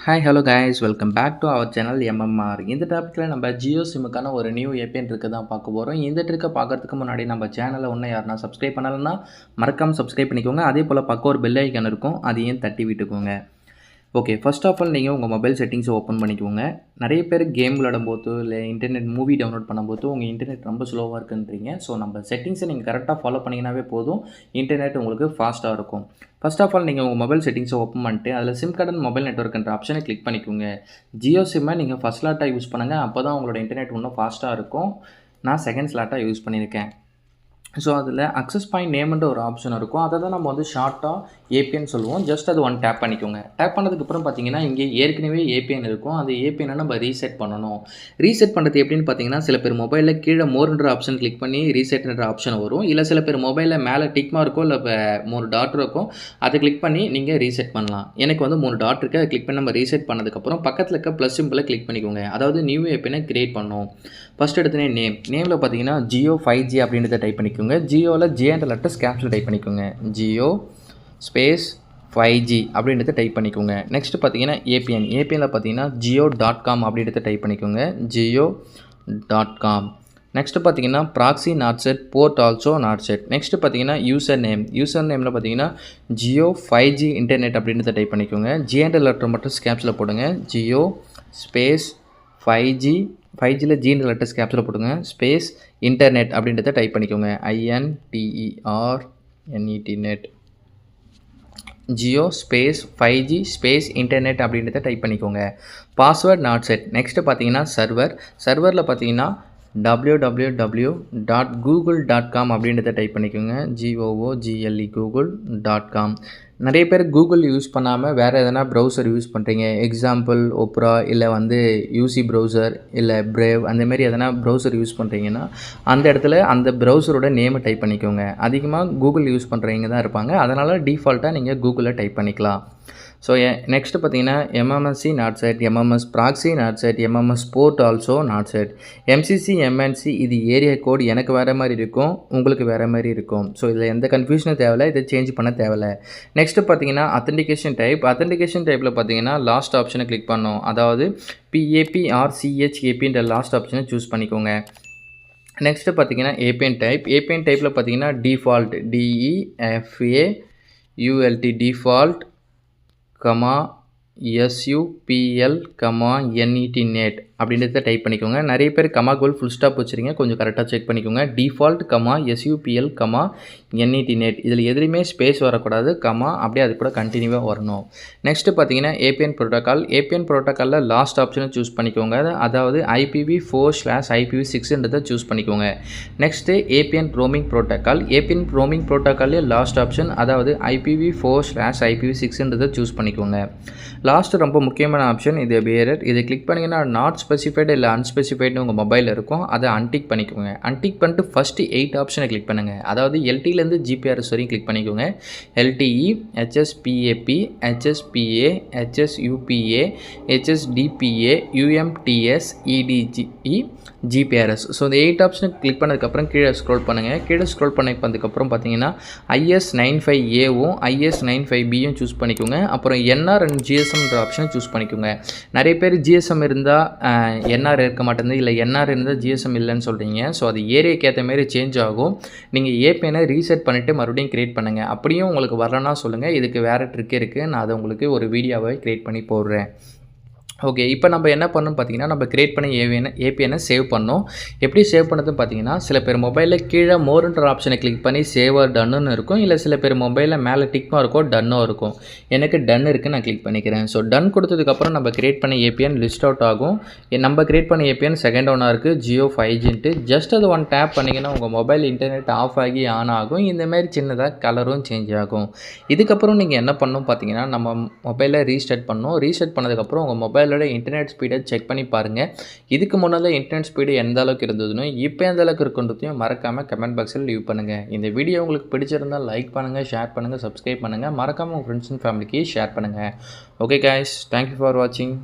Hi hello guys welcome back to our channel MMR. இந்த டாப்பிக்கில் நம்ம ஜியோ சிம்முக்கான ஒரு நியூ ஏபிஎன் ட்ரிக்கு தான் பார்க்க போகிறோம். இந்த ட்ரிக்கை பார்க்கறதுக்கு முன்னாடி நம்ம சேனலை ஒன்று யாருன்னா சப்ஸ்கிரைப் பண்ணலைன்னா மறக்காமல் சப்ஸ்கிரைப் பண்ணிக்கோங்க. அதே போல் பக்கம் ஒரு பெல் ஐக்கான் இருக்கும், அதையும் தட்டி விட்டுக்கோங்க. ஓகே, ஃபர்ஸ்ட் ஆஃப் ஆல் நீங்கள் உங்கள் மொபைல் செட்டிங்ஸை ஓப்பன் பண்ணிக்கோங்க. நிறைய பேர் கேம் விளையாடும்போது இல்லை இன்டர்நெட் மூவி டவுன்லோட் பண்ணும்போது உங்கள் இன்டர்நெட் ரொம்ப ஸ்லோவாக இருக்குன்றீங்க. ஸோ நம்ம செட்டிங்ஸை நீங்கள் கரெக்டாக ஃபாலோ பண்ணிங்கனாவே போதும், இன்டர்நெட் உங்களுக்கு ஃபாஸ்ட்டாக இருக்கும். ஃபர்ஸ்ட் ஆஃப் ஆல் நீங்கள் உங்கள் மொபைல் செட்டிங்ஸை ஓப்பன் பண்ணிட்டு அதில் சிம் கார்டு அண்ட் மொபைல் நெட்வொர்க்ன்ற ஆப்ஷனை கிளிக் பண்ணிக்கோங்க. ஜியோ சிம்மை நீங்கள் ஃபஸ்ட் ஸ்லாட்டாக யூஸ் பண்ணுங்கள், அப்போ தான் உங்களோட இன்டர்நெட் இன்னும் ஃபாஸ்ட்டாக இருக்கும். நான் செகண்ட் ஸ்லாட்டாக யூஸ் பண்ணியிருக்கேன். ஸோ அதில் அக்சஸ் பாயிண்ட் நேம்ன்ற ஒரு ஆப்ஷன் இருக்கும், அதை தான் நம்ம வந்து ஷார்ட்டாக ஏபிஎன் சொல்லுவோம். ஜஸ்ட் அது ஒன் டேப் பண்ணிக்கோங்க. டேப் பண்ணதுக்கப்புறம் பார்த்தீங்கன்னா இங்கே ஏற்கனவே ஏபிஎன் இருக்கும், அந்த ஏபிஎனை நம்ம ரீசெட் பண்ணணும். ரீசெட் பண்ணுறது எப்படின்னு பார்த்தீங்கன்னா, சில பேர் மொபைலில் கீழே மோர்ன்ற ஆப்ஷன் கிளிக் பண்ணி ரீசெட்ன்ற ஆப்ஷன் வரும். இல்லை சில பேர் மொபைலில் மேலே டிக்மா இருக்கும், இல்லை 3 டாட் இருக்கும், அதை கிளிக் பண்ணி நீங்கள் ரீசெட் பண்ணலாம். எனக்கு வந்து 3 டாட் இருக்குது, அதை கிளிக் பண்ணி நம்ம ரீசெட் பண்ணதுக்கப்புறம் பக்கத்தில் இருக்க ப்ளஸ் சிம்பிளை கிளிக் பண்ணிக்கோங்க. அதாவது நியூ ஏபிஎனை கிரியேட் பண்ணணும். ஃபஸ்ட் எடுத்தனே நேமில் பார்த்தீங்கன்னா ஜியோ 5G அப்படின்றத டைப் பண்ணிக்கோங்க. ஜியோவில் ஜேன்ற லெட்டர்ஸ் கேப்ஸில் டைப் பண்ணிக்கோங்க. ஜியோ ஸ்பேஸ் 5G அப்படின்றத டைப் பண்ணிக்கோங்க. நெக்ஸ்ட் பார்த்தீங்கன்னா ஏபிஎனில் பார்த்தீங்கன்னா jio.com அப்படின்றத டைப் பண்ணிக்கோங்க. jio.com. நெக்ஸ்ட்டு பார்த்தீங்கன்னா proxy not set, port also not set. Next பார்த்தீங்கன்னா யூசர் நேமில் பார்த்தீங்கன்னா ஜியோ 5G இன்டர்நெட் அப்படின்றத டைப் பண்ணிக்கோங்க. ஜேன்ற லெட்டர் மட்டும் கேப்ஸில் போடுங்க. ஜியோ ஸ்பேஸ் 5Gயில் ஜீன்ற லெட்டர்ஸ் கேப்ஸில் போடுங்க. ஸ்பேஸ் இன்டர்நெட் அப்படின்றத டைப் பண்ணிக்கோங்க. INTERNET. Net. Jio space 5G space internet அப்படின்றத டைப் பண்ணிக்கோங்க. Password not set. நெக்ஸ்ட்டு பார்த்தீங்கன்னா சர்வரில் பார்த்தீங்கன்னா www.google.com அப்படின்றத டைப் பண்ணிக்கோங்க. GOOGLE google.com. நிறைய பேர் கூகுள் யூஸ் பண்ணாமல் வேறு எதனா ப்ரௌசர் யூஸ் பண்ணுறீங்க. எக்ஸாம்பிள் ஒப்ரா, இல்லை வந்து யூசி ப்ரௌசர், இல்லை பிரேவ், அந்தமாரி எதனா ப்ரௌசர் யூஸ் பண்ணுறீங்கன்னா அந்த இடத்துல அந்த ப்ரௌசரோட நேமை டைப் பண்ணிக்கோங்க. அதிகமாக கூகுள் யூஸ் பண்ணுறவங்க தான் இருப்பாங்க, அதனால் டிஃபால்ட்டாக நீங்கள் கூகுளில் டைப் பண்ணிக்கலாம். ஸோ நெக்ஸ்ட்டு பார்த்தீங்கன்னா MMSC not set, MMS proxy not set, MMS port also not set, MCC MNC இது ஏரியா கோட் எனக்கு வேறு மாதிரி இருக்கும், உங்களுக்கு வேறு மாதிரி இருக்கும். ஸோ இதில் எந்த கன்ஃபியூஷனும் தேவையில்லை, இதை சேஞ்ச் பண்ண தேவையில்லை. நெக்ஸ்ட்டு பார்த்தீங்கன்னா அத்தன்டிகேஷன் டைப்பில் பார்த்தீங்கன்னா லாஸ்ட் ஆப்ஷனை கிளிக் பண்ணோம். அதாவது PAPRCHAPன்ற லாஸ்ட் ஆப்ஷனை சூஸ் பண்ணிக்கோங்க. நெக்ஸ்ட்டு பார்த்தீங்கன்னா ஏபிஎன் டைப்பில் பார்த்தீங்கன்னா default DEFAULT default SUPL NET net அப்படின்றத டைப் பண்ணிக்கோங்க. நிறைய பேர் கோல் ஃபுல் ஸ்டாப் வச்சுருங்க, கொஞ்சம் கரெக்டாக செக் பண்ணிக்கோங்க. டிஃபால்ட் SUPL NET நெட், இதில் எதுலையுமே ஸ்பேஸ் வரக்கூடாது, அப்படியே அது கூட கண்டினியூவாக வரணும். நெக்ஸ்ட்டு பார்த்தீங்கன்னா ஏபிஎன் ப்ரோட்டோக்காலில் லாஸ்ட் ஆப்ஷனை சூஸ் பண்ணிக்கோங்க. அதாவது IPv4/IPv6ன்றதை சூஸ் பண்ணிக்கோங்க. நெக்ஸ்ட்டு ஏபிஎன் ரோமிங் ப்ரோட்டோக்கால்லே லாஸ்ட் ஆப்ஷன், அதாவது IPv4/IPv6ன்றதை சூஸ் பண்ணிக்கோங்க. லாஸ்ட்டு ரொம்ப முக்கியமான ஆப்ஷன் இது பேரர். இதை கிளிக் பண்ணிங்கன்னா நாட் ஸ்பெசிஃபைடு இல்லை அன்ஸ்பெசிஃபைடுன்னு உங்கள் மொபைலில் இருக்கும், அதை அன்டிக் பண்ணிக்கோங்க. அன்டிக் பண்ணிட்டு ஃபஸ்ட்டு 8 ஆப்ஷனை கிளிக் பண்ணுங்கள். அதாவது LTEலேருந்து GPRS வரையும் கிளிக் பண்ணிக்கோங்க. LTE, HSPAP, HSPA, HSUPA, HSDPA, UMTS, EDGE, GPRS. So இந்த 8 ஆப்ஷனை கிளிக் பண்ணதுக்கப்புறம் கீழே ஸ்க்ரோல் பண்ணுங்கள். கீழே ஸ்க்ரோல் பண்ணதுக்கப்புறம் பார்த்தீங்கன்னா IS95Aவும் IS95Bயும் சூஸ் பண்ணிக்கோங்க. அப்புறம் NR அண்ட் GSMன்ற ஆப்ஷனை சூஸ் பண்ணிக்கோங்க. நிறைய பேர் GSM இருந்தால் NR இருக்க மாட்டேங்குது, இல்லை NR இருந்தால் GSM இல்லைன்னு சொல்கிறீங்க. ஸோ அது ஏரியாக்கு ஏற்ற மாரி சேஞ்ச் ஆகும். நீங்கள் ஏபிஎனை ரீசெட் பண்ணிவிட்டு மறுபடியும் க்ரியேட் பண்ணுங்கள். அப்படியும் உங்களுக்கு வரலன்னா சொல்லுங்கள், இதுக்கு வேறு ட்ரிக் இருக்குது, நான் அதை உங்களுக்கு ஒரு வீடியோவை க்ரியேட் பண்ணி போடுறேன். ஓகே, இப்போ நம்ம என்ன பண்ணணும் பார்த்தீங்கன்னா, நம்ம கிரியேட் பண்ணி ஏபிஎனை சேவ் பண்ணோம். எப்படி சேவ் பண்ணதுன்னு பார்த்தீங்கன்னா, சில பேர் மொபைலில் கீழே மோர்ன்ற ஆப்ஷனை கிளிக் பண்ணி சேவர் டன்னுன்னு இருக்கும், இல்லை சில பேர் மொபைலில் மேலே டிக்மா இருக்கும், டன்னும் இருக்கும். எனக்கு டன் இருக்குது, நான் கிளிக் பண்ணிக்கிறேன். ஸோ டன் கொடுத்ததுக்கப்புறம் நம்ம கிரியேட் பண்ண ஏபிஎன் லிஸ்ட் அவுட் ஆகும். நம்ம கிரியேட் பண்ண ஏபிஎன் செகண்ட் ஒன்னாக இருக்குது, ஜியோ 5Gன்ட்டு. ஜஸ்ட் அது ஒன் டேப் பண்ணிங்கன்னா உங்கள் மொபைல் இன்டர்நெட் ஆஃப் ஆகி ஆன் ஆகும். இந்தமாரி சின்னதாக கலரும் சேஞ்ச் ஆகும். இதுக்கப்புறம் நீங்கள் என்ன பண்ணணும் பார்த்தீங்கன்னா, நம்ம மொபைலை ரீஸ்டார்ட் பண்ணணும். ரீஸ்டார்ட் பண்ணதுக்கப்புறம் உங்கள் மொபைல் இன்டர்நெட் ஸ்பீடை செக் பண்ணி பாருங்கள். இதுக்கு முன்னால் இன்டர்நெட் ஸ்பீடு எந்த அளவுக்கு இருந்ததுன்னு இப்போ எந்த அளவுக்கு இருக்குன்றதையும் மறக்காமல் கமெண்ட் பாக்ஸில் லீவ் பண்ணுங்கள். இந்த வீடியோ உங்களுக்கு பிடிச்சிருந்தால் லைக் பண்ணுங்கள், ஷேர் பண்ணுங்கள், சப்ஸ்கிரைப் பண்ணுங்கள். மறக்காமல் உங்கள் ஃப்ரெண்ட்ஸ் அண்ட் ஃபேமிலிக்கு ஷேர் பண்ணுங்கள். ஓகே கைஸ், தேங்க்யூ ஃபார் வாட்சிங்.